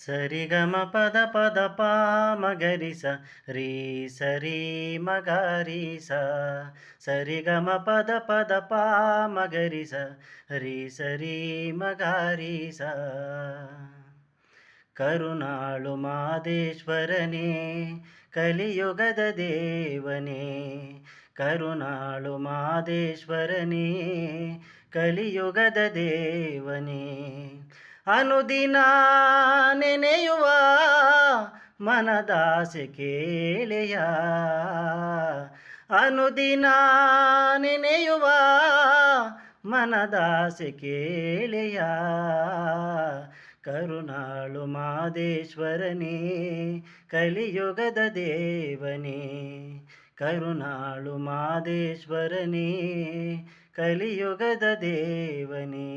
ಸರಿಗಮ ಪದ ಪದ ಪಾ ಮಗರಿಸ ರೀ ಸರಿ ಮಗರಿಸ ಸರಿಗಮ ಪದ ಪದ ಪಾ ಮಗರಿಸ ರೀ ಸರಿ ಮಗರಿಸ ಕರುಣಾಳು ಮಾದೇಶ್ವರನೇ ಕಲಿಯುಗದ ದೇವನೇ ಕರುಣಾಳು ಮಾದೇಶ್ವರನೇ ಕಲಿಯುಗದ ದೇವನೇ ಅನುದಿನ ನೆನೆಯುವ ಮನದಾಸೆ ಕೇಳೆಯ ಅನುದಿನ ನೆನೆಯುವ ಮನದಾಸೆ ಕೇಳೆಯ ಕರುಣಾಳು ಮಾದೇಶ್ವರನೇ ಕಲಿಯುಗದ ದೇವನೇ ಕರುಣಾಳು ಮಾದೇಶ್ವರನೇ ಕಲಿಯುಗದ ದೇವನೇ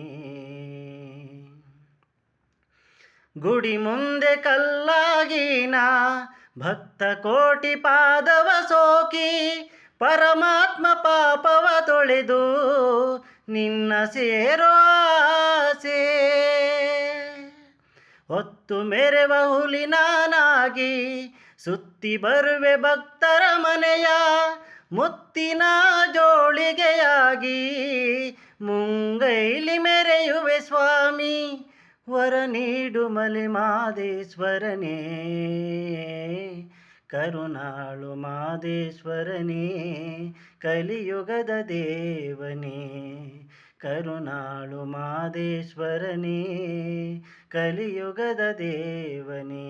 ಗುಡಿ ಮುಂದೆ ಕಲ್ಲಾಗಿನ ಭಕ್ತ ಕೋಟಿ ಪಾದವ ಸೋಕಿ ಪರಮಾತ್ಮ ಪಾಪವ ತೊಳೆದು ನಿನ್ನ ಸೇರೋ ಆಸೆ ಹೊತ್ತು ಮೆರೆವ ಹುಲಿನಾನಾಗಿ ಸುತ್ತಿ ಬರುವೆ ಭಕ್ತರ ಮನೆಯ ಮುತ್ತಿನ ಜೋಳಿಗೆಯಾಗಿ ಮುಂಗೈಲಿ ಮೆರೆಯುವೆ ಸ್ವಾಮಿ ವರ ನೀಡು ಮಲೆ ಮಾದೇಶ್ವರನೇ ಕರುಣಾಳು ಮಾದೇಶ್ವರನೇ ಕಲಿಯುಗದ ದೇವನೇ ಕರುಣಾಳು ಮಾದೇಶ್ವರನೇ ಕಲಿಯುಗದ ದೇವನೇ